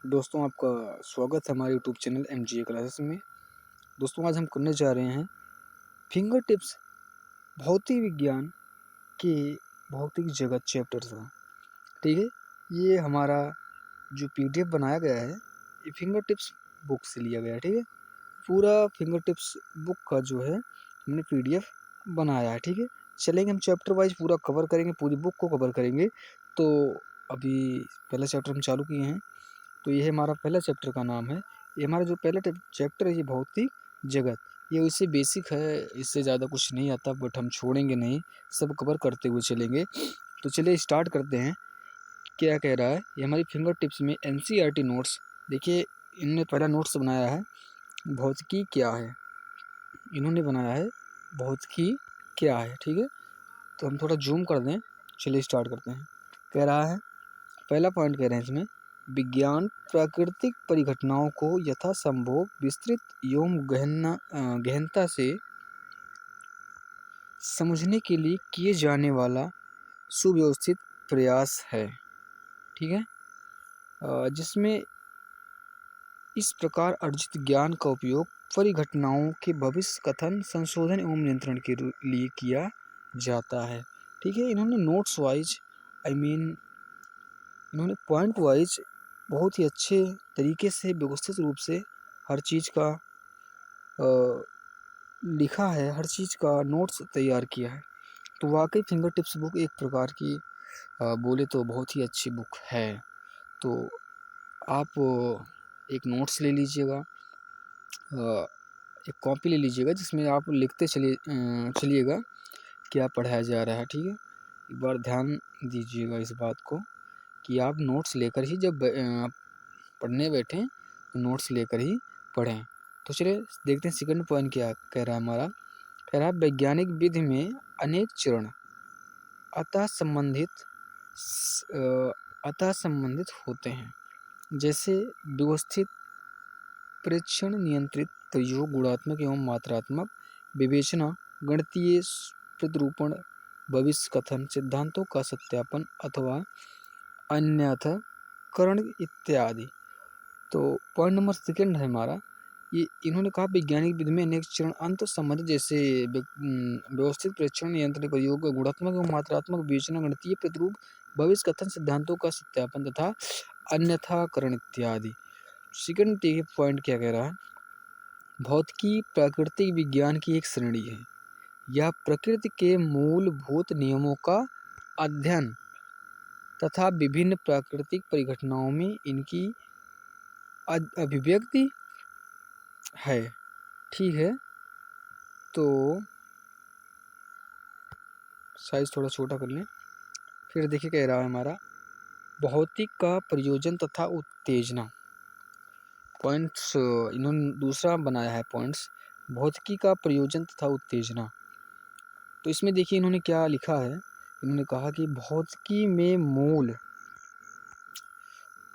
दोस्तों आपका स्वागत है हमारे यूट्यूब चैनल MGA क्लासेस में। दोस्तों आज हम करने जा रहे हैं फिंगर टिप्स भौतिक विज्ञान के भौतिक जगत चैप्टर का। ठीक है, ये हमारा जो PDF बनाया गया है ये फिंगर टिप्स बुक से लिया गया है। ठीक है, पूरा फिंगर टिप्स बुक का जो है हमने PDF बनाया है। ठीक है, चलेंगे हम चैप्टर वाइज पूरा कवर करेंगे, पूरी बुक को कवर करेंगे। तो अभी पहला चैप्टर हम चालू किए हैं, तो ये हमारा पहला चैप्टर का नाम है। ये हमारा जो पहला चैप्टर है ये भौतिक जगत, ये उससे बेसिक है, इससे ज़्यादा कुछ नहीं आता, बट हम छोड़ेंगे नहीं, सब कवर करते हुए चलेंगे। तो चलिए स्टार्ट करते हैं। क्या कह रहा है ये हमारी फिंगर टिप्स में NCERT नोट्स। देखिए इन्होंने पहला नोट्स बनाया है भौतिकी क्या है, इन्होंने बनाया है भौतिकी क्या है। ठीक है, तो हम थोड़ा जूम कर दें, चलिए स्टार्ट करते हैं। कह रहा है पहला पॉइंट कह रहे हैं इसमें, विज्ञान प्राकृतिक परिघटनाओं को यथासंभव विस्तृत एवं गहनता से समझने के लिए किए जाने वाला सुव्यवस्थित प्रयास है। ठीक है, जिसमें इस प्रकार अर्जित ज्ञान का उपयोग परिघटनाओं के भविष्य कथन, संशोधन एवं नियंत्रण के लिए किया जाता है। ठीक है, इन्होंने नोट्स वाइज इन्होंने पॉइंट वाइज बहुत ही अच्छे तरीके से व्यवस्थित रूप से हर चीज़ का लिखा है, हर चीज़ का नोट्स तैयार किया है। तो वाकई फिंगर टिप्स बुक एक प्रकार की बोले तो बहुत ही अच्छी बुक है। तो आप एक नोट्स ले लीजिएगा, एक कॉपी ले लीजिएगा जिसमें आप लिखते चलिएगा क्या पढ़ाया जा रहा है। ठीक है, एक बार ध्यान दीजिएगा इस बात को कि आप नोट्स लेकर ही जब पढ़ने बैठें तो नोट्स लेकर ही पढ़ें। तो चलिए देखते हैं सेकंड पॉइंट क्या कह रहा है हमारा। कह रहा है वैज्ञानिक विधि में अनेक चरण अतः संबंधित होते हैं, जैसे व्यवस्थित प्रेक्षण, नियंत्रित प्रयोग, गुणात्मक एवं मात्रात्मक विवेचना, गणितीय प्रतिरूपण, भविष्य कथन, सिद्धांतों का सत्यापन अथवा अन्यथाकरण इत्यादि। तो पॉइंट नंबर सेकंड है हमारा, ये इन्होंने कहा वैज्ञानिक विधि में अनेक चरण अंत संबंधित, जैसे व्यवस्थित प्रेक्षण, नियंत्रण प्रयोग, गुणात्मक एवं मात्रात्मक विवेचना, गणितीय प्रतिरूप, भविष्य कथन, सिद्धांतों का सत्यापन तथा अन्यथाकरण इत्यादि। सेकंड पॉइंट क्या कह रहा है, भौतिकी प्राकृतिक विज्ञान की एक श्रेणी है। यह प्रकृति के मूलभूत नियमों का अध्ययन तथा विभिन्न प्राकृतिक परिघटनाओं में इनकी अभिव्यक्ति है। ठीक है, तो साइज थोड़ा छोटा कर लें। फिर देखिए कह रहा है हमारा भौतिक का प्रयोजन तथा उत्तेजना। पॉइंट्स इन्होंने दूसरा बनाया है पॉइंट्स, भौतिकी का प्रयोजन तथा उत्तेजना। तो इसमें देखिए इन्होंने क्या लिखा है, इन्होंने कहा कि भौतिकी में मूल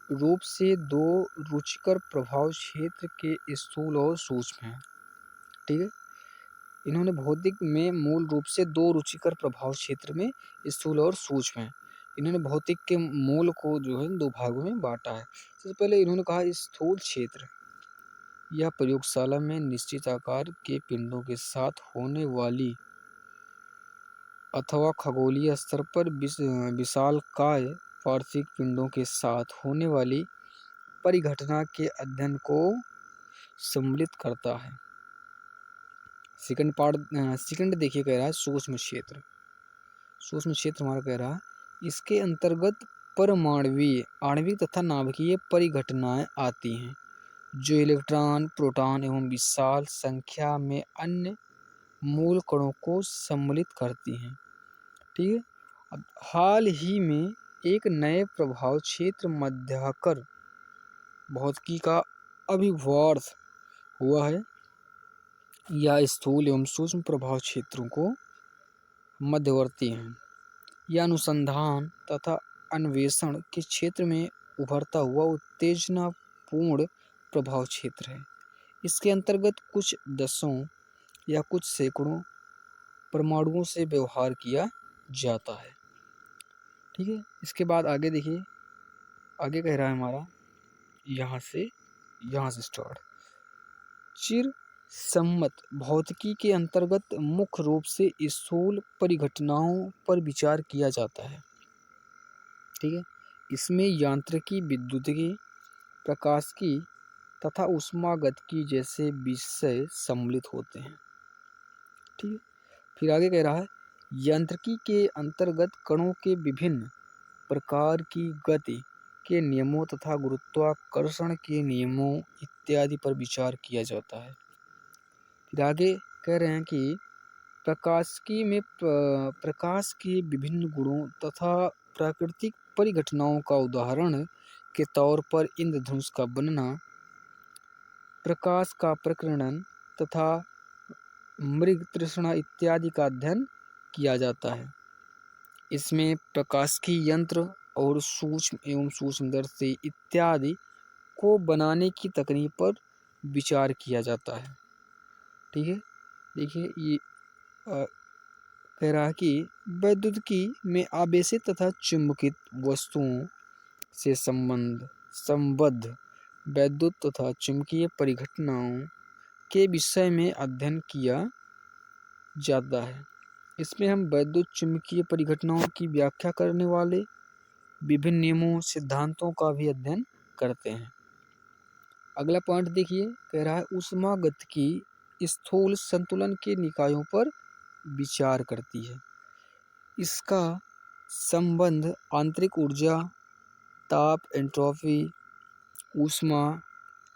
रूप से दो रुचिकर प्रभाव क्षेत्र के स्थूल और सूक्ष्म हैं। ठीक है, इन्होंने भौतिक में मूल रूप से दो रुचिकर प्रभाव क्षेत्र में स्थूल और सूक्ष्म है। इन्होंने भौतिक के मूल को जो है दो भागों में बांटा है। सबसे पहले इन्होंने कहा स्थूल क्षेत्र, यह प्रयोगशाला में निश्चित आकार के पिंडों के साथ होने वाली अथवा खगोलीय स्तर पर विशालकाय पार्थिव पिंडों के साथ होने वाली परिघटना के अध्ययन को सम्मिलित करता है। सेकंड देखिए कह रहा है सूक्ष्म क्षेत्र। सूक्ष्म क्षेत्र हमारा कह रहा है इसके अंतर्गत परमाणुवीय, आणविक तथा नाभिकीय परिघटनाएं आती हैं, जो इलेक्ट्रॉन, प्रोटॉन एवं विशाल संख्या में अन्य मूल कणों को सम्मिलित करती हैं। ठीक है, अब हाल ही में एक नए प्रभाव क्षेत्र मध्याकर भौतिकी का अभिवर्थ हुआ है। यह स्थूल एवं सूक्ष्म प्रभाव क्षेत्रों को मध्यवर्ती हैं। यह अनुसंधान तथा अन्वेषण के क्षेत्र में उभरता हुआ उत्तेजनापूर्ण प्रभाव क्षेत्र है। इसके अंतर्गत कुछ दसों या कुछ सैकड़ों परमाणुओं से व्यवहार किया जाता है। ठीक है, इसके बाद आगे देखिए, आगे कह रहा है हमारा यहाँ से स्टार्ट। चिर सम्मत भौतिकी के अंतर्गत मुख्य रूप से स्थूल परिघटनाओं पर विचार किया जाता है। ठीक है, इसमें यांत्रिकी, विद्युतिकी, प्रकाशिकी तथा ऊष्मागतिकी जैसे विषय सम्मिलित होते हैं। ठीक है, फिर आगे कह रहा है यांत्रिकी के अंतर्गत कणों के विभिन्न प्रकार की गति के नियमों तथा गुरुत्वाकर्षण के नियमों इत्यादि पर विचार किया जाता है। फिर आगे कह रहे हैं कि प्रकाशिकी में प्रकाश के विभिन्न गुणों तथा प्राकृतिक परिघटनाओं का उदाहरण के तौर पर इंद्रधनुष का बनना, प्रकाश का प्रकीर्णन तथा मृग तृष्णा इत्यादि का अध्ययन किया जाता है। इसमें प्रकाशिकी यंत्र और सूक्ष्म एवं सूक्ष्मदर्शी इत्यादि को बनाने की तकनीक पर विचार किया जाता है। ठीक है, देखिए ये कह रहा है कि वैद्युतिकी में आवेशित तथा चुंबकित वस्तुओं से संबद्ध वैद्युत तथा चुंबकीय परिघटनाओं के विषय में अध्ययन किया जाता है। इसमें हम वैद्युत चुंबकीय परिघटनाओं की व्याख्या करने वाले विभिन्न नियमों, सिद्धांतों का भी अध्ययन करते हैं। अगला पॉइंट देखिए, कह रहा है ऊष्मागतिकी स्थूल संतुलन के निकायों पर विचार करती है। इसका संबंध आंतरिक ऊर्जा, ताप, एंट्रोपी, ऊष्मा,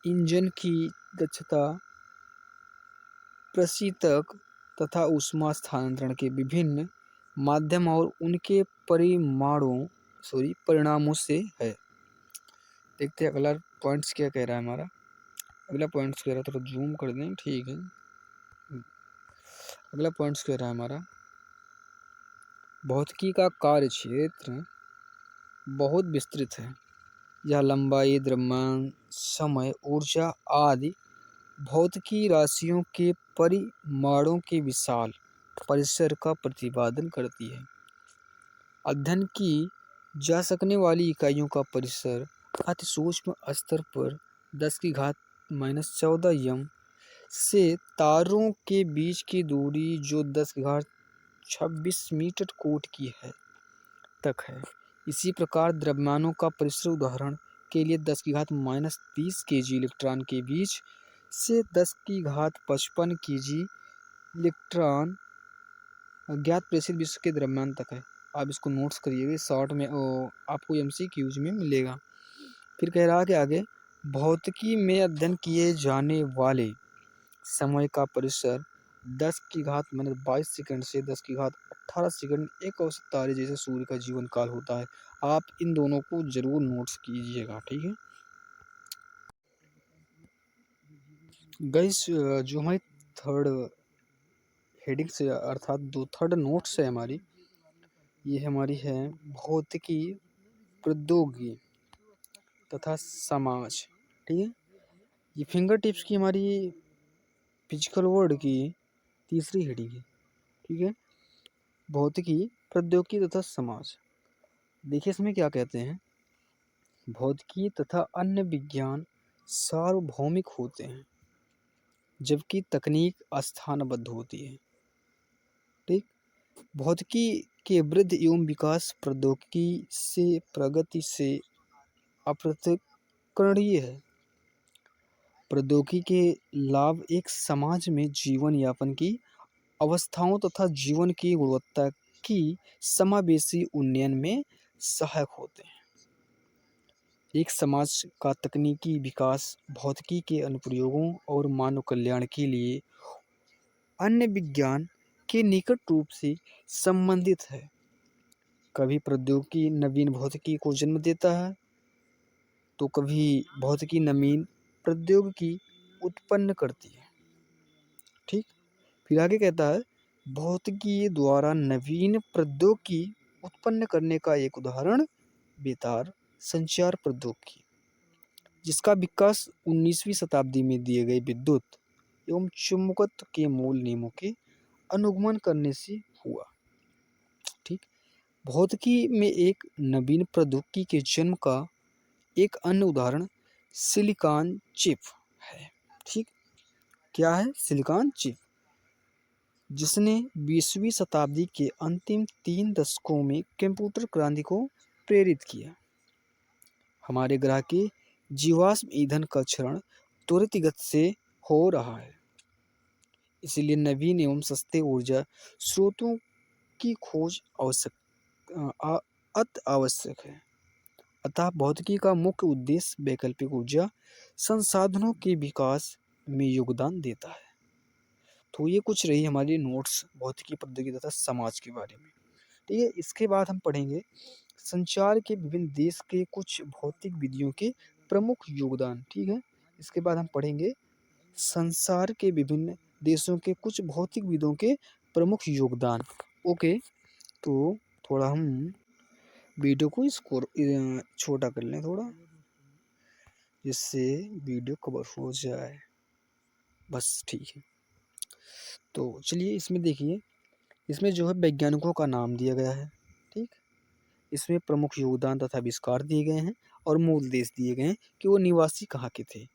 इंजन की दक्षता, प्रशीतक तथा ऊष्मा स्थानांतरण के विभिन्न माध्यम और उनके परिणामों से है। देखते हैं अगला पॉइंट्स क्या कह रहा है हमारा। अगला पॉइंट्स कह रहा है, थोड़ा जूम कर दें, ठीक है। अगला पॉइंट्स कह रहा है हमारा भौतिकी का कार्य क्षेत्र बहुत विस्तृत है। यह लंबाई, द्रव्यमान, समय, ऊर्जा आदि भौतिकी राशियों के परिमाणों के विशाल परिसर का प्रतिपादन करती है। अध्ययन की जा सकने वाली इकाइयों का परिसर अति सूक्ष्म स्तर पर 10⁻⁻14 यम से तारों के बीच की दूरी जो 10⁻26 मीटर कोट की है तक है। इसी प्रकार द्रव्यमानों का परिसर उदाहरण के लिए 10⁻30 केजी इलेक्ट्रॉन के बीच से 10⁻55 केजी इलेक्ट्रॉन ज्ञात प्रेषित विश्व के द्रव्यमान तक है। आप इसको नोट्स करिएगा, शॉर्ट में आपको MCQs में मिलेगा। फिर कह रहा है कि आगे भौतिकी में अध्ययन किए जाने वाले समय का परिसर 10⁻22 सेकंड से 10⁻18 सेकंड एक औसत तारे जैसे सूर्य का जीवन काल होता है। आप इन दोनों को जरूर नोट्स कीजिएगा, ठीक है गाइस। जो हमारी थर्ड हेडिंग से अर्थात जो थर्ड नोट्स है हमारी, ये हमारी है भौतिकी, प्रौद्योगिकी तथा समाज। ठीक है, ये फिंगर टिप्स की हमारी फिजिकल वर्ड की तीसरी हेडिंग है। ठीक है, भौतिकी, प्रौद्योगिकी तथा समाज। देखिए इसमें क्या कहते हैं, भौतिकी तथा अन्य विज्ञान सार्वभौमिक होते हैं जबकि तकनीक स्थानबद्ध होती है। ठीक, भौतिकी के वृद्धि एवं विकास प्रौद्योगिकी से प्रगति से अप्रतिकरणीय है। प्रौद्योगिकी के लाभ एक समाज में जीवन यापन की अवस्थाओं तथा जीवन की गुणवत्ता की समावेशी उन्नयन में सहायक होते हैं। एक समाज का तकनीकी विकास भौतिकी के अनुप्रयोगों और मानव कल्याण के लिए अन्य विज्ञान के निकट रूप से संबंधित है। कभी प्रौद्योगिकी नवीन भौतिकी को जन्म देता है तो कभी भौतिकी नवीन प्रौद्योगिकी उत्पन्न करती है। ठीक, फिर आगे कहता है भौतिकी द्वारा नवीन प्रौद्योगिकी उत्पन्न करने का एक उदाहरण बेतार संचार प्रौद्योगिकी, जिसका विकास 19वीं शताब्दी में दिए गए विद्युत एवं चुंबकत्व के मूल नियमों के अनुगमन करने से हुआ। ठीक, भौतिकी में एक नवीन प्रौद्योगिकी के जन्म का एक अन्य उदाहरण सिलिकॉन चिप है। ठीक, क्या है? सिलिकॉन चिप, जिसने 20वीं शताब्दी के अंतिम 3 दशकों में कंप्यूटर क्रांति को प्रेरित किया। हमारे ग्रह के जीवाश्म ईंधन का क्षरण त्वरित गति से हो रहा है, इसलिए नवीन एवं सस्ते ऊर्जा स्रोतों की खोज अति आवश्यक है। अतः भौतिकी का मुख्य उद्देश्य वैकल्पिक ऊर्जा संसाधनों के विकास में योगदान देता है। तो ये कुछ रही हमारी नोट्स भौतिकी, प्रौद्योगिकी तथा समाज के बारे में। ठीक है, इसके बाद हम पढ़ेंगे संचार के विभिन्न देश के कुछ भौतिक विधियों के प्रमुख योगदान। ठीक है, इसके बाद हम पढ़ेंगे संसार के विभिन्न देशों के कुछ भौतिक विधियों के प्रमुख योगदान। ओके, तो थोड़ा हम वीडियो को छोटा कर लें थोड़ा, जिससे वीडियो कवर हो जाए। बस ठीक है। तो चलिए इसमें देखिए, इसमें जो है वैज्ञानिकों का नाम दिया गया है। ठीक, इसमें प्रमुख योगदान तथा आविष्कार दिए गए हैं और मूल देश दिए गए हैं कि वो निवासी कहाँ के थे।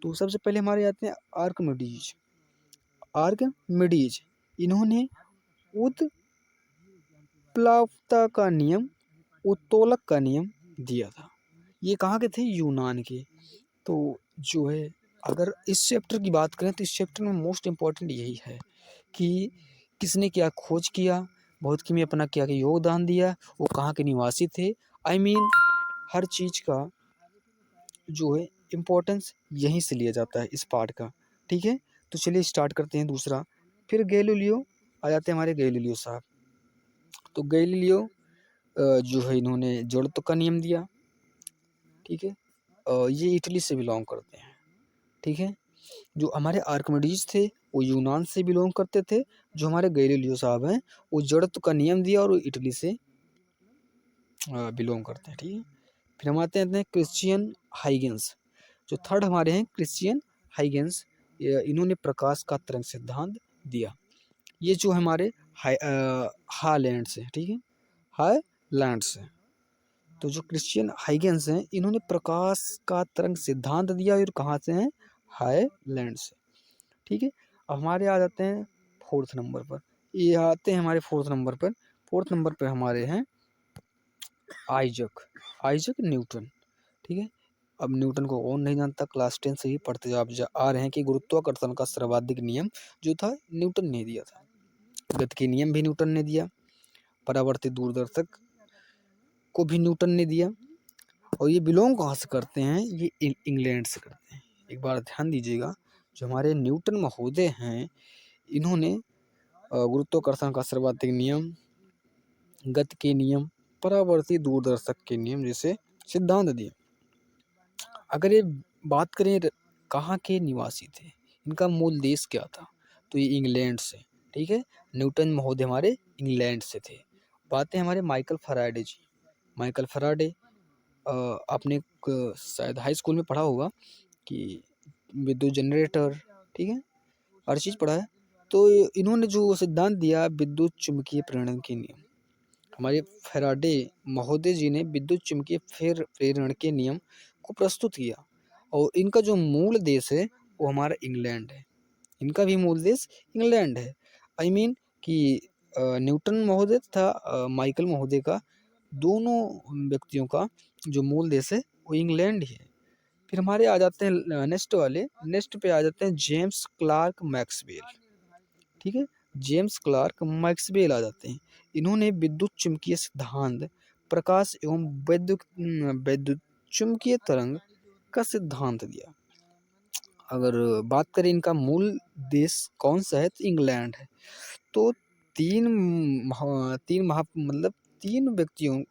तो सबसे पहले हमारे आते हैं आर्किमिडीज। आर्किमिडीज, इन्होंने उत्प्लावकता का नियम, उत्तोलक का नियम दिया था। ये कहाँ के थे? यूनान के। तो जो है, अगर इस चैप्टर की बात करें तो इस चैप्टर में मोस्ट इम्पॉर्टेंट यही है कि किसने क्या खोज किया, भौतिकी में अपना क्या क्या योगदान दिया, वो कहाँ के निवासी थे। आई मीन हर चीज़ का जो है इम्पोर्टेंस यहीं से लिया जाता है इस पार्ट का। ठीक है, तो चलिए स्टार्ट करते हैं दूसरा। फिर गैलीलियो आ जाते हैं हमारे, गैलीलियो साहब। तो गैलीलियो जो है इन्होंने जड़त्व का नियम दिया। ठीक है, ये इटली से बिलोंग करते हैं। ठीक है, जो हमारे आर्किमिडीज थे वो यूनान से बिलोंग करते थे। जो हमारे गैलीलियो साहब हैं वो जड़त्व का नियम दिया और वो इटली से बिलोंग करते हैं। ठीक है, फिर हम आते हैं क्रिश्चियन हाइगेंस। जो थर्ड हमारे हैं क्रिश्चियन हाइगेंस, इन्होंने प्रकाश का तरंग सिद्धांत दिया। ये जो हमारे हाईलैंड से, ठीक है, हाईलैंड से। तो जो क्रिश्चियन हाइगेंस हैं इन्होंने प्रकाश का तरंग सिद्धांत दिया और कहाँ से हैं? हाईलैंड से। ठीक है, अब हमारे आ जाते हैं फोर्थ नंबर पर। ये आते हैं हमारे फोर्थ नंबर पर। फोर्थ नंबर पर हमारे हैं आइजक न्यूटन। ठीक है, अब न्यूटन को कौन नहीं जानता, क्लास 10 से ही पढ़ते आप आ रहे हैं कि गुरुत्वाकर्षण का सर्वाधिक नियम जो था न्यूटन ने दिया था। गति के नियम भी न्यूटन ने दिया, परावर्तित दूरदर्शक को भी न्यूटन ने दिया। और ये बिलोंग कहाँ से करते हैं? ये इंग्लैंड से करते हैं। एक बार ध्यान दीजिएगा, जो हमारे न्यूटन महोदय हैं इन्होंने गुरुत्वाकर्षण का सर्वाधिक नियम, गति के नियम, परावर्तित दूरदर्शक के नियम जैसे सिद्धांत दिए। अगर ये बात करें कहाँ के निवासी थे, इनका मूल देश क्या था, तो ये इंग्लैंड से। ठीक है, न्यूटन महोदय हमारे इंग्लैंड से थे। बातें हमारे माइकल फैराडे जी। माइकल फैराडे आपने शायद हाई स्कूल में पढ़ा होगा कि विद्युत जनरेटर, ठीक है, हर चीज़ पढ़ा है। तो इन्होंने जो सिद्धांत दिया विद्युत चुम्बकीय प्रेरण के नियम, हमारे फैराडे महोदय जी ने विद्युत चुम्बकीय प्रेरण के नियम को प्रस्तुत किया। और इनका जो मूल देश है वो हमारा इंग्लैंड है। इनका भी मूल देश इंग्लैंड है। आई मीन कि न्यूटन महोदय तथा माइकल महोदय का, दोनों व्यक्तियों का जो मूल देश है वो इंग्लैंड ही है। फिर हमारे आ जाते हैं नेक्स्ट पे आ जाते हैं जेम्स क्लार्क मैक्सवेल। ठीक है, जेम्स क्लार्क मैक्सवेल आ जाते हैं। इन्होंने विद्युत चुम्बकीय सिद्धांत, प्रकाश एवं वैद्युत चुम्बकीय तरंग का सिद्धांत दिया। अगर बात करें इनका मूल देश कौन सा है, तो इंग्लैंड है। तो मतलब तीन व्यक्तियों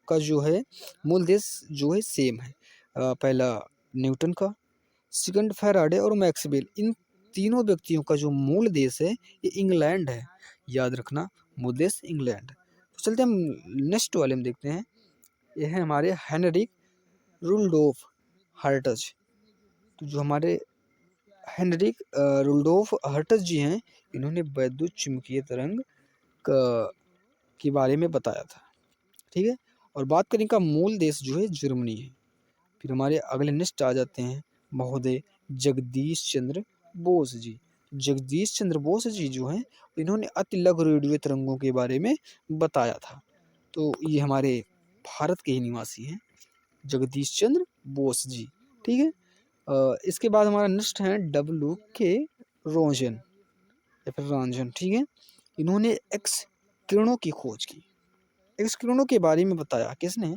का जो है मूल देश जो है सेम है। पहला न्यूटन का, सेकंड फैराडे और मैक्सवेल। इन तीनों व्यक्तियों का जो मूल देश है ये इंग्लैंड है। याद रखना, मूल देश इंग्लैंड। तो चलते हम नेक्स्ट वाले में देखते हैं। ये है हमारे हेनरिक रुडोल्फ हर्ट्ज। तो जो हमारे हेनरिक रुडोल्फ हर्ट्ज जी हैं, इन्होंने वैद्युत चुम्बकीय तरंग के बारे में बताया था। ठीक है, और बात करें इनका मूल देश जो है जर्मनी है। फिर हमारे अगले नेक्स्ट आ जाते हैं महोदय जगदीश चंद्र बोस जी। जगदीश चंद्र बोस जी जो हैं इन्होंने अति लघु रेडियो तरंगों के बारे में बताया था। तो ये हमारे भारत के ही निवासी हैं, जगदीश चंद्र बोस जी। ठीक है। इसके बाद हमारा नेक्स्ट है डब्ल्यू के रोजन या फिर रंजन। ठीक है। इन्होंने एक्स किरणों की खोज की। एक्स किरणों के बारे में बताया किसने?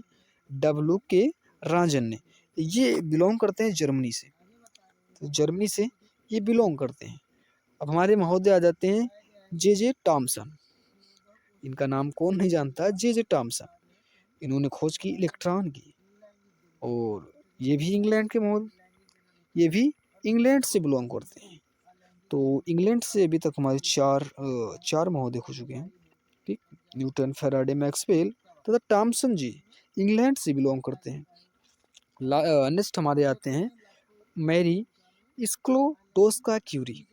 डब्ल्यू के राजन ने। ये बिलोंग करते हैं जर्मनी से। तो जर्मनी से ये बिलोंग करते हैं। अब हमारे महोदय आ जाते हैं जे जे टॉमसन। इनका नाम कौन नहीं जानता, जे जे टॉमसन। इन्होंने खोज की इलेक्ट्रॉन की, और ये भी इंग्लैंड के महोदय, ये भी इंग्लैंड से बिलोंग करते हैं। तो इंग्लैंड से अभी तक हमारे चार महोदय हो चुके हैं। ठीक, न्यूटन, फैराडे, मैक्सवेल तथा टॉमसन जी इंग्लैंड से बिलोंग करते हैं। नेक्स्ट हमारे आते हैं मैरी स्क्लोडोस्का क्यूरी।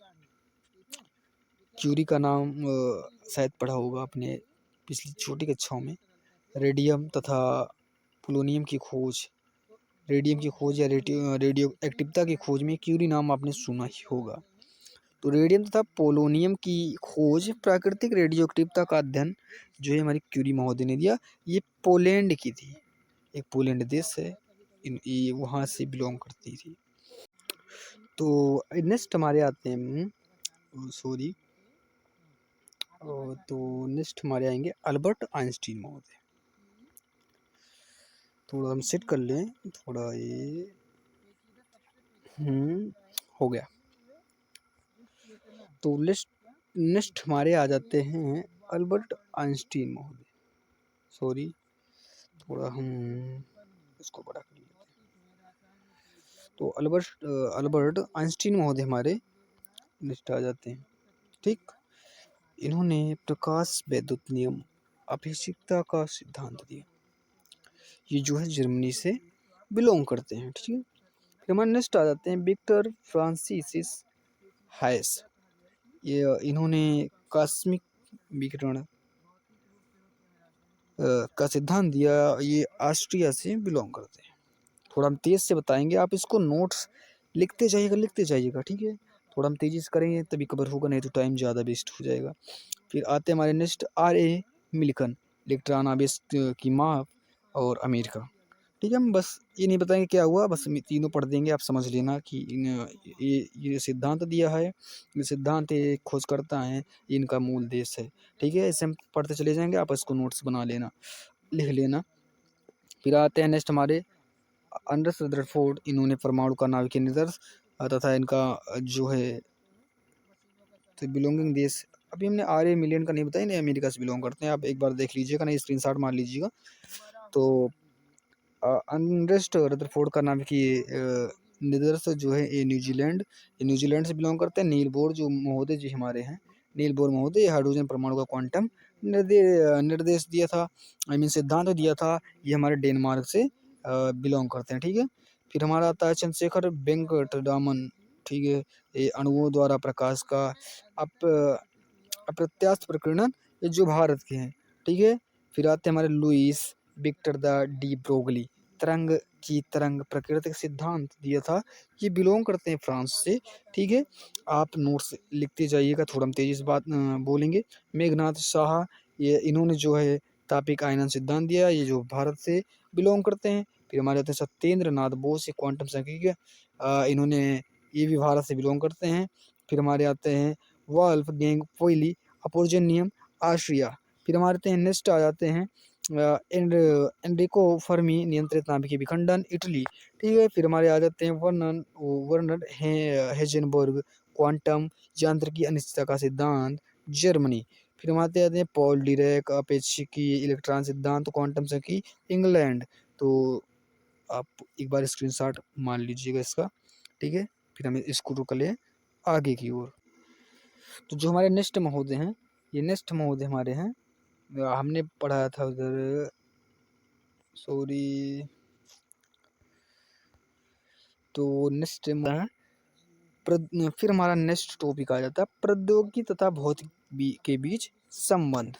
क्यूरी का नाम शायद पढ़ा होगा आपने पिछली छोटी कक्षाओं में। रेडियम तथा पोलोनियम की खोज, रेडियम की खोज या रेडियो एक्टिवता की खोज में क्यूरी नाम आपने सुना ही होगा। तो रेडियम तथा पोलोनियम की खोज, प्राकृतिक रेडियो एक्टिवता का अध्ययन जो है हमारी क्यूरी महोदय ने दिया। ये पोलैंड की थी, एक पोलैंड देश है, ये वहाँ से बिलोंग करती थी। तो नेक्स्ट हमारे आते हैं सॉरी तो नेक्स्ट हमारे आएंगे अल्बर्ट आइंस्टीन महोदय। थोड़ा हम सेट कर लें, थोड़ा ये हो गया। तो नेक्स्ट हमारे आ जाते हैं अल्बर्ट आइंस्टीन महोदय। सॉरी, थोड़ा हम इसको बड़ा कर लेते हैं। तो अल्बर्ट आइंस्टीन महोदय हमारे नेक्स्ट आ जाते हैं। ठीक, इन्होंने प्रकाश वैद्युत नियम, अपेक्षिकता का सिद्धांत दिया। ये जो है जर्मनी से बिलोंग करते हैं। ठीक है। फिर हमारे नेक्स्ट आ जाते हैं विक्टर फ्रांसिस हाइस। ये इन्होंने कॉस्मिक विकिरण का सिद्धांत दिया। ये ऑस्ट्रिया से बिलोंग करते हैं। थोड़ा हम तेज से बताएंगे, आप इसको नोट्स लिखते जाइएगा। ठीक है। थोड़ा हम तेजी से करेंगे तभी कवर होगा, नहीं तो टाइम ज़्यादा वेस्ट हो जाएगा। फिर आते हैं हमारे नेक्स्ट R.A. मिल्टन, इलेक्ट्रॉन आवेश की माप और अमेरिका। ठीक है। हम बस ये नहीं बताएंगे क्या हुआ, बस हम तीनों पढ़ देंगे, आप समझ लेना कि ये सिद्धांत दिया है, ये सिद्धांत ये खोजकर्ता हैं, इनका मूल देश है। ठीक है। ऐसे हम पढ़ते चले जाएंगे, आप इसको नोट्स बना लेना, लिख लेना। फिर आते हैं नेक्स्ट हमारे अंडर्स रदरफोर्ड। इन्होंने परमाणु का नाभिकीय निर्देश तथा इनका जो है तो बिलोंगिंग देश, अभी हमने R.A. मिलियन का नहीं बताया, नहीं अमेरिका से बिलोंग करते हैं। आप एक बार देख लीजिएगा, नहीं स्क्रीनशॉट मार लीजिएगा। तो अंडर्स्ट रदरफोर्ड का नाम की निदर्श जो है ये न्यूजीलैंड से बिलोंग करते हैं। नील बोर जो महोदय जी हमारे हैं, नील बोर महोदय हाइड्रोजन परमाणु का क्वांटम निर्देश दिया था, आई मीन सिद्धांत दिया था। ये हमारे डेनमार्क से बिलोंग करते हैं। ठीक है। फिर हमारा आता है चंद्रशेखर वेंकटरामन। ठीक है। ये अणुओं द्वारा प्रकाश का अप्रत्यास्थ प्रकीर्णन, ये जो भारत के हैं। ठीक है। फिर आते हैं हमारे Louis Victor the de Broglie, तरंग प्रकृति का सिद्धांत दिया था। ये बिलोंग करते हैं फ्रांस से। ठीक है। आप नोट्स लिखते जाइएगा, थोड़ा हम तेजी से बात बोलेंगे। मेघनाथ साहा, ये इन्होंने जो है तापिक आयनन सिद्धांत दिया, ये जो भारत से बिलोंग करते हैं। फिर हमारे आते हैं सत्येंद्र नाथ बोस, ये क्वांटम सांख्यिकी, इन्होंने ये भी भारत से बिलोंग करते हैं। फिर हमारे आते हैं वॉल्फ गैंग पोइली, अपोर्जन नियम, ऑस्ट्रिया। फिर हमारे नेक्स्ट आ जाते हैं एनरिको फर्मी, नियंत्रित नाभिकीय विखंडन, इटली। ठीक है। फिर हमारे आ जाते हैं वर्नर हेजनबर्ग, क्वांटम यांत्रिकी अनिश्चितता का सिद्धांत, जर्मनी। फिर हम आते हैं पॉल डीरेक, अपेक्षिकी इलेक्ट्रॉन सिद्धांत, क्वांटम सांख्यिकी, इंग्लैंड। तो आप एक बार स्क्रीनशॉट मान लीजिएगा इसका। ठीक है। फिर हमें इसको रोक ले आगे की ओर। तो जो हमारे नेक्स्ट महोदय हैं, ये नेक्स्ट महोदय हमारे हैं, हमने पढ़ाया था उधर, सॉरी। तो नेक्स्ट है फिर हमारा नेक्स्ट टॉपिक आ जाता है प्रौद्योगिकी तथा भौतिक के बीच संबंध।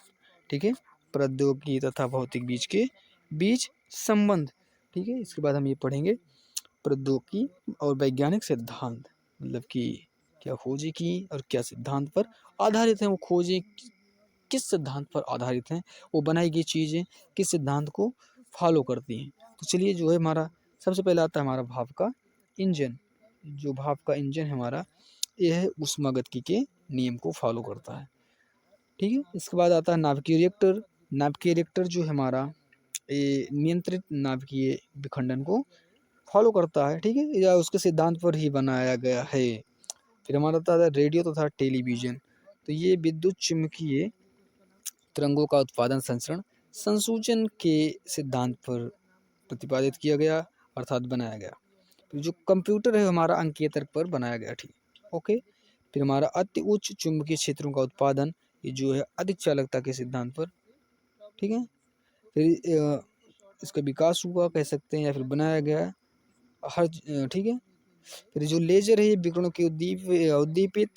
ठीक है। प्रौद्योगिकी तथा भौतिक के बीच संबंध। ठीक है। इसके बाद हम ये पढ़ेंगे प्रौद्योगिकी और वैज्ञानिक सिद्धांत, मतलब कि क्या खोजें की और क्या सिद्धांत पर आधारित हैं, वो खोजें किस सिद्धांत पर आधारित हैं, वो बनाई गई चीज़ें किस सिद्धांत को फॉलो करती हैं। तो चलिए जो है हमारा सबसे पहले आता है हमारा भाप का इंजन। जो भाप का इंजन है हमारा, यह है ऊष्मागतिकी के नियम को फॉलो करता है। ठीक है, इसके बाद आता है नाभिकीय रिएक्टर। नाभिकीय रिएक्टर जो है हमारा, ये नियंत्रित नाभिकीय विखंडन को फॉलो करता है। ठीक है, या उसके सिद्धांत पर ही बनाया गया है। फिर हमारा आता है रेडियो तथा टेलीविजन। तो ये विद्युत चुम्बकीय तरंगों का उत्पादन, संचरण, संसूचन के सिद्धांत पर प्रतिपादित किया गया, अर्थात बनाया गया। फिर जो कंप्यूटर है हमारा अंकीय तर्क पर बनाया गया। ठीक, ओके। फिर हमारा अति उच्च चुंबकीय क्षेत्रों का उत्पादन, ये जो है अधिक चालकता के सिद्धांत पर। ठीक है, फिर इसका विकास हुआ कह सकते हैं, या फिर बनाया गया हर। ठीक है, फिर जो लेजर है ये विकिरणों के उद्दीपित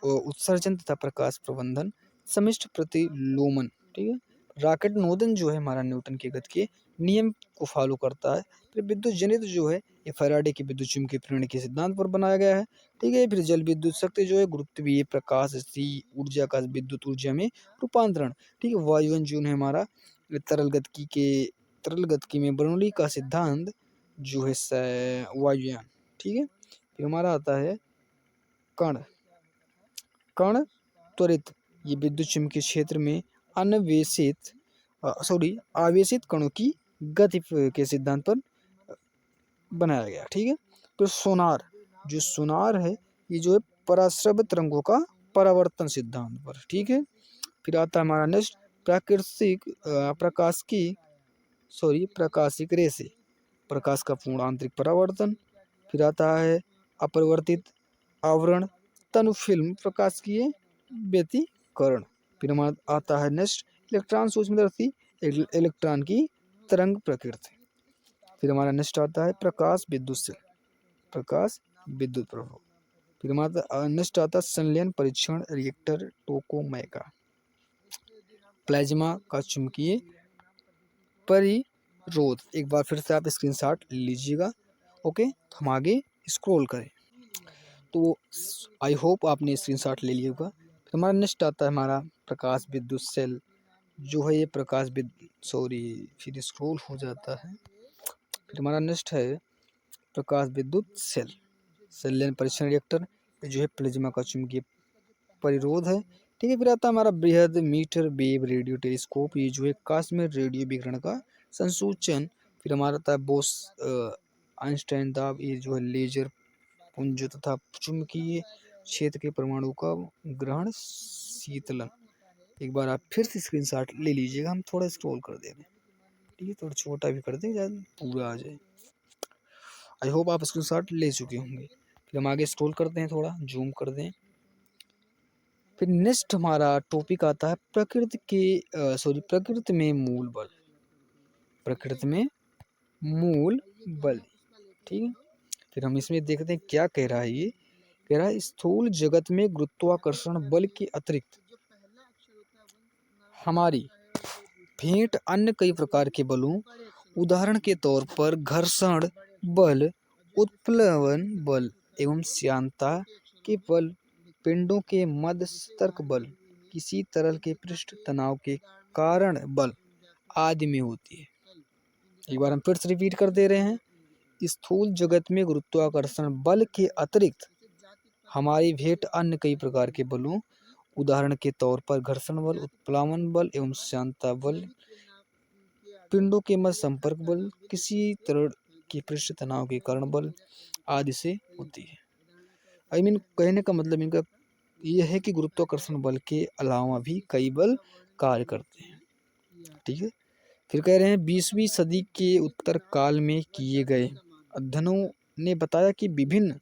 उत्सर्जन तथा प्रकाश प्रबंधन, समिष्ट प्रतिलोमन। ठीक है, रॉकेट नोदन जो है हमारा न्यूटन के गति के नियम को फॉलो करता है। फिर विद्युत जनित जो है ये फैराडे की विद्युत चुम्बकीय प्रेरण के सिद्धांत पर बनाया गया है। ठीक है, फिर जल विद्युत शक्ति जो है गुरुत्वीय प्रकाश से ऊर्जा का विद्युत ऊर्जा में रूपांतरण। ठीक है, वायुयान जो है हमारा तरल गतिकी में बर्नौली का सिद्धांत जो है वायुयान। ठीक है, फिर हमारा आता है कण। कण त्वरित, ये विद्युत चुम्बकीय क्षेत्र में अन्वेषित आवेशित कणों की गति के सिद्धांत पर बनाया गया। ठीक है, तो सोनार, जो सोनार है ये जो है पराश्रव्य तरंगों का परावर्तन सिद्धांत पर। ठीक है, फिर आता है हमारा नेक्स्ट प्राकृतिक प्रकाशिक रेसे, प्रकाश का पूर्ण आंतरिक परावर्तन। फिर आता है अपरिवर्तित आवरण तनु फिल्म प्रकाश की व्यतिकरण। फिर हमारा आता है नेक्स्ट इलेक्ट्रॉन सूक्ष्मदर्शी इलेक्ट्रॉन की तरंग प्रकृति। फिर हमारा नेक्स्ट आता है प्रकाश विद्युत प्रभाव। फिर हमारा नेक्स्ट आता है संलयन परीक्षण रिएक्टर टोकामेका। प्लाज्मा का चुंबकीय परिरोध। एक बार फिर से आप स्क्रीनशॉट लीजिएगा। ओके, तो हम आगे स्क्रॉल करें। तो आई होप आपने स्क्रीनशॉट ले लिया होगा। फिर हमारा नेक्स्ट आता है हमारा प्रकाश विद्युत सेल, जो है ये फिर स्क्रॉल हो जाता है। फिर हमारा नेक्स्ट है प्रकाश विद्युत सेल, संलयन परीक्षण रिएक्टर, जो है प्लाज्मा का चुंबकीय परिरोध है। ठीक है, फिर आता है हमारा बृहद मीटर वेव रेडियो टेलीस्कोप, ये जो है कश्मीर रेडियो विकिरण का संसूचन। फिर हमारा आता है बोस आइंस्टाइन दाब, ये जो है लेजर पुंज तथा चुंबकीय क्षेत्र के परमाणु का ग्रहण शीतलन। एक बार आप फिर से स्क्रीनशॉट ले लीजिएगा, हम थोड़ा स्क्रॉल कर देंगे। ठीक है, थोड़ा छोटा भी कर देंगे, पूरा आ जाए। आई होप आप स्क्रीनशॉट ले चुके होंगे। फिर हम आगे स्क्रॉल करते हैं, थोड़ा जूम कर दें। फिर नेक्स्ट हमारा टॉपिक आता है प्रकृति में मूल बल। प्रकृति में मूल बल। ठीक है, फिर हम इसमें देखते हैं क्या कह रहा है। ये कह रहा है स्थूल जगत में गुरुत्वाकर्षण बल के अतिरिक्त हमारी भेंट अन्य कई प्रकार के बलों, उदाहरण के तौर पर घर्षण बल, उत्प्लवन बल एवं श्यानता के बल, पिंडों के मध्य सतर्क बल, किसी तरल के पृष्ठ तनाव के कारण बल आदि में होती है। एक बार हम फिर से रिपीट कर दे रहे हैं। स्थूल जगत में गुरुत्वाकर्षण बल के अतिरिक्त हमारी भेंट अन्य कई प्रकार के बलों, उदाहरण के तौर पर घर्षण बल, उत्प्लावन बल एवं श्यानता बल, पिंडों के मध्य संपर्क बल, किसी तरह के पृष्ठ तनाव के कारण बल आदि से होती है। कहने का मतलब इनका यह है कि गुरुत्वाकर्षण बल के अलावा भी कई बल कार्य करते हैं। ठीक है, फिर कह रहे हैं 20वीं सदी के उत्तर काल में किए गए अध्ययनों ने बताया कि विभिन्न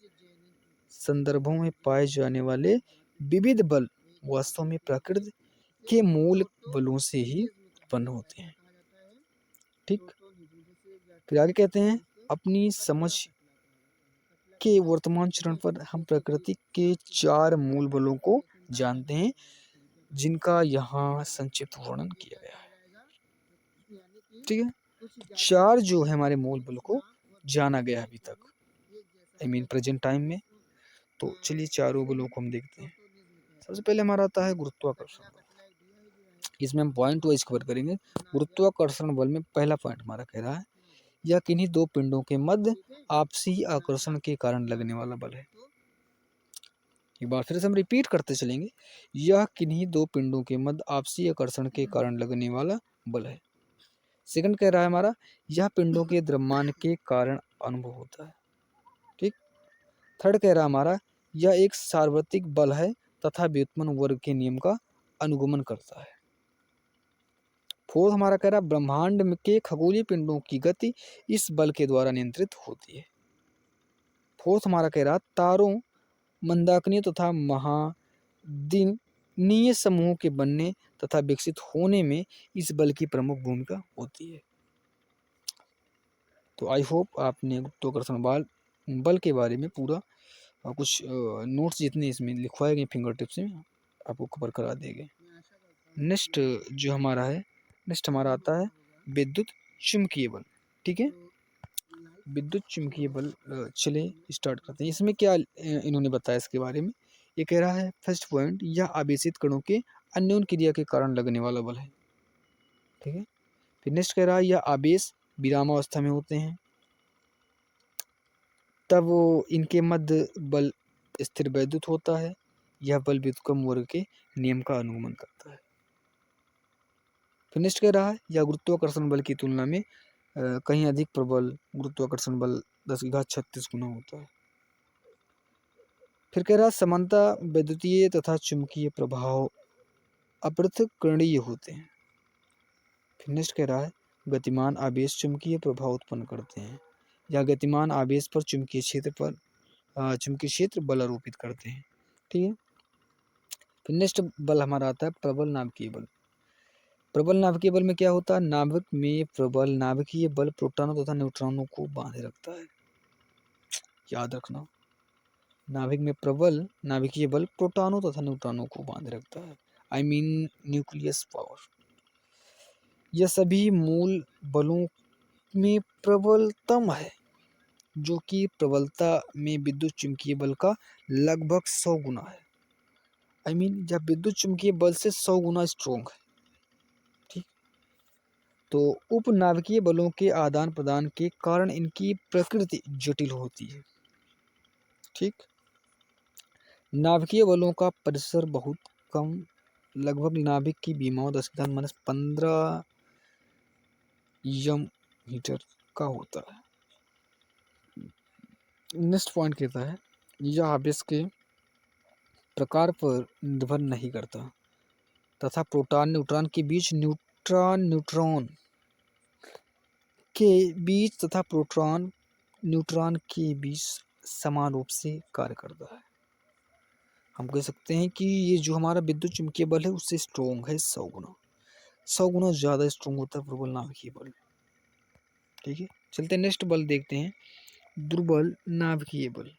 संदर्भों में पाए जाने वाले विविध बल वास्तव में प्रकृति के मूल बलों से ही उत्पन्न होते हैं। ठीक, फिर आगे कहते हैं अपनी समझ के वर्तमान चरण पर हम प्रकृति के 4 मूल बलों को जानते हैं, जिनका यहाँ संक्षिप्त वर्णन किया गया है। ठीक है, 4 जो है हमारे मूल बल को जाना गया अभी तक, प्रेजेंट टाइम में। तो चलिए चारों बलों को हम देखते हैं। सबसे पहले हमारा आता है गुरुत्वाकर्षण बल। इसमें हम पॉइंट वाइज कवर करेंगे। गुरुत्वाकर्षण बल में पहला पॉइंट हमारा कह रहा है, यह किन्हीं दो पिंडों के मध्य आपसी आकर्षण के कारण लगने वाला बल है। एक बार फिर से हम रिपीट करते चलेंगे, यह किन्हीं दो पिंडों के मध्य आपसी आकर्षण के कारण लगने वाला बल है। सेकंड कह रहा है हमारा, यह पिंडों के द्रव्यमान के कारण अनुभव होता है। ठीक। थर्ड कह रहा है हमारा, यह एक सार्वत्रिक बल है तथा व्युत्पन्न वर्ग के नियम का अनुगमन करता है। फोर्थ हमारा कह रहा है, ब्रह्मांड के खगोलीय पिंडों की गति इस बल के द्वारा नियंत्रित होती है। फोर्थ हमारा कह रहा है, तारों, मंदाकिनी तथा महादिनीय समूहों के बनने तथा विकसित होने में इस बल की प्रमुख भूमिका होती है। तो आई होप आपने गुरुत्वाकर्षण बल के बारे में पूरा कुछ नोट्स जितने इसमें लिखवाए गए फिंगर टिप्स में आपको कवर करा देंगे। नेक्स्ट जो हमारा है, नेक्स्ट हमारा आता है विद्युत चुम्बकीय बल। ठीक है, विद्युत चुम्बकीय बल चले स्टार्ट करते हैं। इसमें क्या इन्होंने बताया इसके बारे में, ये कह रहा है फर्स्ट पॉइंट, यह आवेशित कणों के अन्योन क्रिया के कारण लगने वाला बल है। ठीक है, फिर नेक्स्ट कह रहा है, यह आवेश विरामावस्था में होते हैं तब इनके मध्य बल स्थिर वैद्युत होता है। यह बल व्युत्क्रम वर्ग के नियम का अनुगमन करता है। फिर नेक्स्ट कह रहा है, यह गुरुत्वाकर्षण बल की तुलना में कहीं अधिक प्रबल गुरुत्वाकर्षण बल 10⁻36 गुना होता है। फिर कह रहा है, समानता वैद्युतीय तथा चुंबकीय प्रभाव अपृथक्करणीय होते हैं। फिर नेक्स्ट कह रहा है, गतिमान आवेश चुंबकीय प्रभाव उत्पन्न करते हैं। या गतिमान आवेश पर चुंबकीय क्षेत्र बल आरोपित करते हैं। ठीक है, फिर नेक्स्ट बल हमारा आता है प्रबल नाभिकीय बल। प्रबल नाभिकीय बल में क्या होता है, नाभिक में प्रबल नाभिकीय बल प्रोटॉनों तथा न्यूट्रॉनों को बांधे रखता है। याद रखना, नाभिक में प्रबल नाभिकीय बल प्रोटॉनों तथा न्यूट्रॉनों को बांधे रखता है। Nucleus power. यह सभी मूल बलों में प्रबलतम है, जो कि प्रबलता में विद्युत चुम्बकीय बल का लगभग 100 गुना है। जब विद्युत चुम्बकीय बल से 100 गुना स्ट्रोंग है। ठीक, तो उपनाभिकीय बलों के आदान प्रदान के कारण इनकी प्रकृति जटिल होती है। ठीक, नाभिकीय बलों का परिसर बहुत कम, लगभग नाभिक की विमाओं 10⁻15 यम मीटर का होता है। नेक्स्ट पॉइंट कहता है, यह आवेश के प्रकार पर निर्भर नहीं करता तथा प्रोटॉन न्यूट्रॉन के बीच न्यूट्रॉन के बीच तथा प्रोटॉन न्यूट्रॉन के बीच समान रूप से कार्य करता है। हम कह सकते हैं कि ये जो हमारा विद्युत चुम्बकीय बल है उससे स्ट्रोंग है 100 गुना ज़्यादा स्ट्रोंग होता है प्रबल नाभिकीय बल। ठीक है, चलते नेक्स्ट बल देखते हैं, दुर्बल नाभिकीय बल।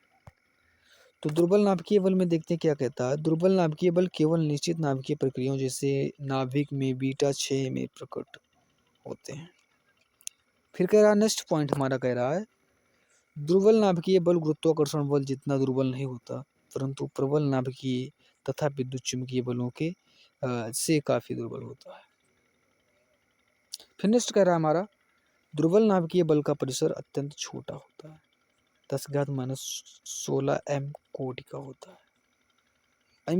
तो दुर्बल नाभिकीय बल में देखते हैं क्या कहता है। दुर्बल नाभिकीय बल केवल निश्चित नाभिकीय प्रक्रियाओं जैसे नाभिक में बीटा 6 में प्रकट होते हैं। फिर कह रहा है, नेक्स्ट पॉइंट हमारा कह रहा है, दुर्बल नाभिकीय बल गुरुत्वाकर्षण बल जितना दुर्बल नहीं होता, परंतु प्रबल नाभिकीय तथा विद्युत चुम्बकीय बलों के से काफी दुर्बल होता है। फिर नेक्स्ट कह रहा है हमारा, दुर्बल नाभिकीय बल का परिसर अत्यंत छोटा होता है, 10⁻16 m कोटि का होता है।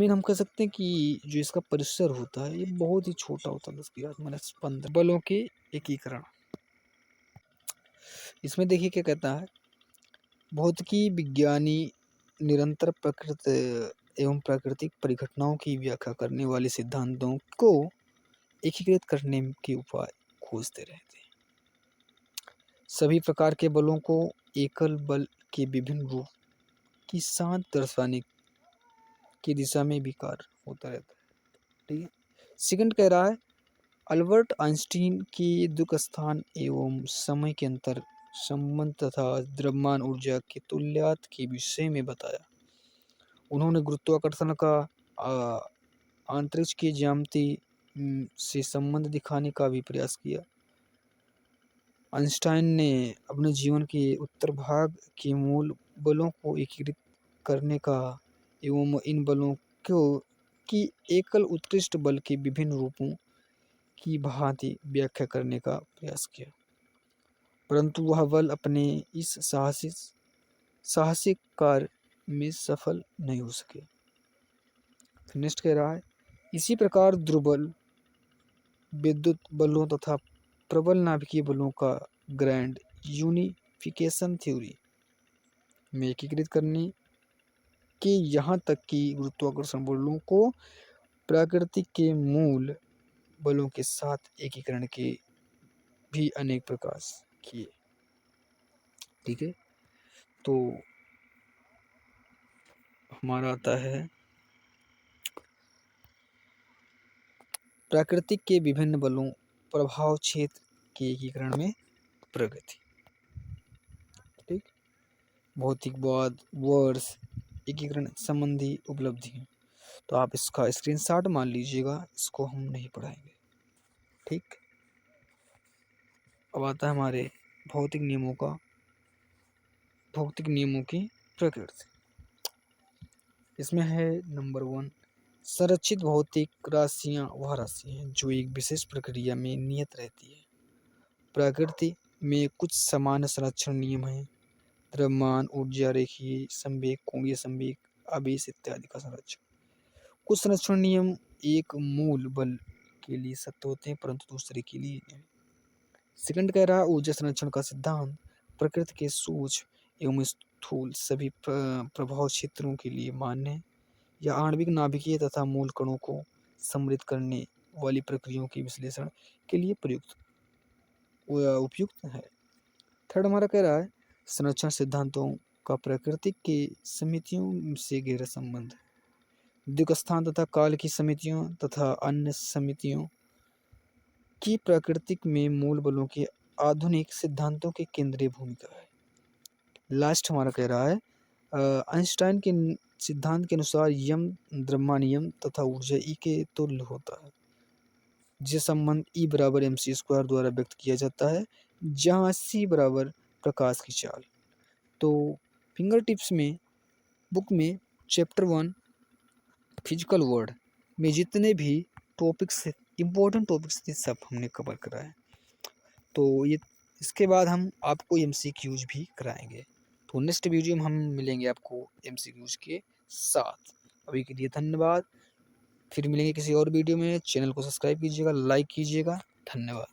हम कह सकते हैं कि जो इसका परिसर होता है ये बहुत ही छोटा होता है, 10⁻15 बलों के एकीकरण। इसमें देखिए क्या कहता है, भौतिकी विज्ञानी निरंतर प्रकृति एवं प्राकृतिक परिघटनाओं की व्याख्या करने वाले सिद्धांतों को एकीकृत करने के उपाय खोजते रहते हैं। सभी प्रकार के बलों को एकल बल के विभिन्न रूप की शांत दर्शाने की दिशा में भी कार्य होता रहता है। ठीक है, सेकंड कह रहा है, अल्बर्ट आइंस्टीन की दुख स्थान एवं समय के अंतर संबंध तथा द्रव्यमान ऊर्जा के तुल्यात के विषय में बताया। उन्होंने गुरुत्वाकर्षण का अंतरिक्ष की ज्यामिति से संबंध दिखाने का भी प्रयास किया। आइंस्टाइन ने अपने जीवन के उत्तर भाग के मूल बलों को एकीकृत करने का एवं इन बलों को की एकल उत्कृष्ट बल के विभिन्न रूपों की भांति व्याख्या करने का प्रयास किया, परंतु वह बल अपने इस साहसिक कार्य में सफल नहीं हो सके। नेक्स्ट कह रहा है, इसी प्रकार दुर्बल विद्युत बलों तथा प्रबल नाभिकीय बलों का ग्रैंड यूनिफिकेशन थ्योरी में एकीकृत करने के यहाँ तक कि गुरुत्वाकर्षण बलों को प्रकृति के मूल बलों के साथ एकीकरण के भी अनेक प्रयास किए। ठीक है, तो हमारा आता है प्राकृतिक के विभिन्न बलों प्रभाव क्षेत्र के एकीकरण में प्रगति। ठीक, भौतिकवाद वर्ष एकीकरण संबंधी उपलब्धियाँ, तो आप इसका स्क्रीनशॉट मान लीजिएगा, इसको हम नहीं पढ़ाएंगे। ठीक, अब आता है हमारे भौतिक नियमों की प्रकृति। इसमें है नंबर 1, संरक्षित भौतिक राशियाँ वह राशि हैं जो एक विशेष प्रक्रिया में नियत रहती है। प्रकृति में कुछ सामान्य संरक्षण नियम हैं, द्रव्यमान, ऊर्जा, रेखीय संवेग, कोणीय संवेग, आवेश इत्यादि का संरक्षण। कुछ संरक्षण नियम एक मूल बल के लिए सत्य होते हैं परंतु दूसरे के लिए नहीं। सेकंड कह रहा है, ऊर्जा संरक्षण का सिद्धांत प्रकृति के सूक्ष्म एवं स्थूल सभी प्रभाव क्षेत्रों के लिए मान्य है। यह आणविक, नाभिकीय तथा मूल कणों को सम्मिलित करने वाली प्रक्रियाओं के विश्लेषण के लिए उपयुक्त है। थर्ड हमारा कह रहा है, संरक्षण सिद्धांतों का प्रकृति के समितियों से गहरा संबंध है। दिक् स्थान तथा काल की समितियों तथा अन्य समितियों की प्राकृतिक में मूल बलों के आधुनिक सिद्धांतों की केंद्रीय भूमिका है। लास्ट हमारा कह रहा है, आइंस्टाइन के सिद्धांत के अनुसार यम द्रव्यमान तथा ऊर्जा ई के तुल्य होता है, जिस संबंध ई बराबर mc² द्वारा व्यक्त किया जाता है, जहाँ c बराबर प्रकाश की चाल। तो फिंगर टिप्स में बुक में चैप्टर 1 फिजिकल वर्ल्ड में जितने भी टॉपिक्स इम्पोर्टेंट टॉपिक्स थे सब हमने कवर करा है। तो ये इसके बाद हम आपको MCQs भी कराएंगे। तो नेक्स्ट वीडियो में हम मिलेंगे आपको MCQs के साथ। अभी के लिए धन्यवाद, फिर मिलेंगे किसी और वीडियो में। चैनल को सब्सक्राइब कीजिएगा, लाइक कीजिएगा। धन्यवाद।